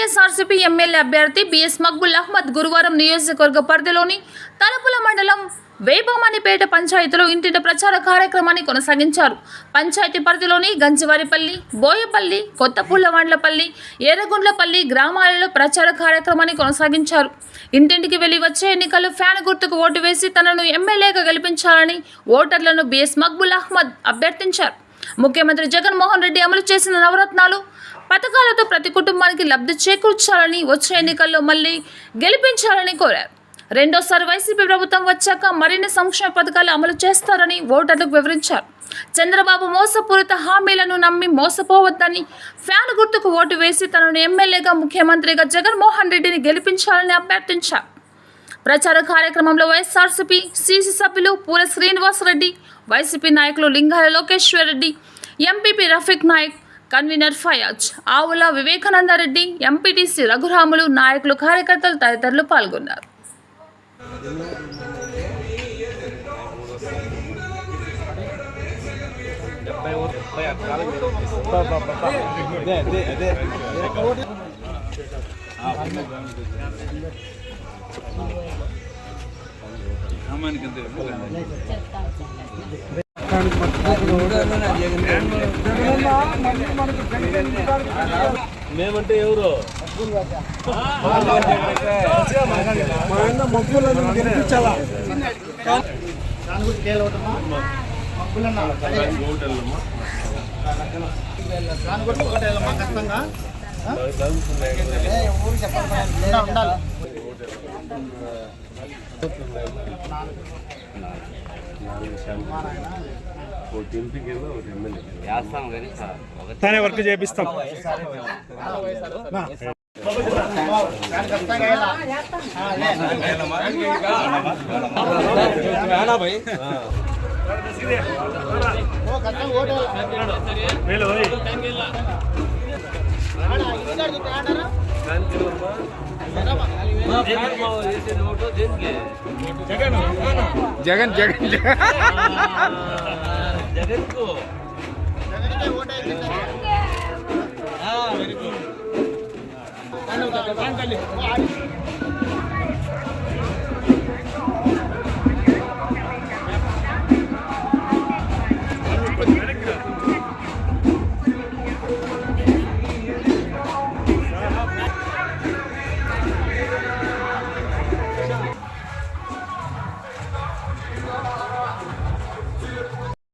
YSRCP MLA అభ్యర్థి BS Maqbool Ahmed గురువారం నియోజకవర్గ పరిధిలోని తలుపుల మండలం వేపమణిపేట పంచాయతీలో ఇంటింటి ప్రచార కార్యక్రమాన్ని కొనసాగించారు. పంచాయతీ పరిధిలోని గంజివారిపల్లి, బోయపల్లి, కొత్తపూలవాండ్లపల్లి, ఎర్రగుండ్లపల్లి గ్రామాలలో ప్రచార కార్యక్రమాన్ని కొనసాగించారు. ఇంటింటికి వెళ్లి వచ్చే ఎన్నికల్లో ఫ్యాన్ గుర్తుకు ఓటు వేసి తనను ఎమ్మెల్యేగా గెలిపించాలని ఓటర్లను బిఎస్ మక్బుల్ అహ్మద్ అభ్యర్థించారు. ముఖ్యమంత్రి జగన్మోహన్ రెడ్డి అమలు చేసిన నవరత్నాలు పథకాలతో ప్రతి కుటుంబానికి లబ్ధి చేకూర్చాలని, వచ్చే ఎన్నికల్లో మళ్లీ గెలిపించాలని కోరారు. రెండోసారి వైసీపీ ప్రభుత్వం వచ్చాక మరిన్ని సంక్షేమ పథకాలు అమలు చేస్తారని ఓటర్లకు వివరించారు. చంద్రబాబు మోసపూరిత హామీలను నమ్మి మోసపోవద్దని, ఫ్యాన్ గుర్తుకు ఓటు వేసి తనను ఎమ్మెల్యేగా, ముఖ్యమంత్రిగా జగన్మోహన్ రెడ్డిని గెలిపించాలని అభ్యర్థించారు. ప్రచార కార్యక్రమంలో వైఎస్ఆర్సీపీ సీసీ సభ్యులు పూల శ్రీనివాసరెడ్డి, వైసీపీ నాయకులు లింగాల లోకేశ్వర్ రెడ్డి, ఎంపీపీ రఫీక్ నాయక్, కన్వీనర్ ఫయాజ్, ఆవుల వివేకానందరెడ్డి, ఎంపీటీసీ రఘురాములు, నాయకులు, కార్యకర్తలు తదితరులు పాల్గొన్నారు. మేమంటే ఎవరు తనే వర్క్ చేపిస్తాం. జగన్ జగన్ జగన్ को వెరీ గుడ్.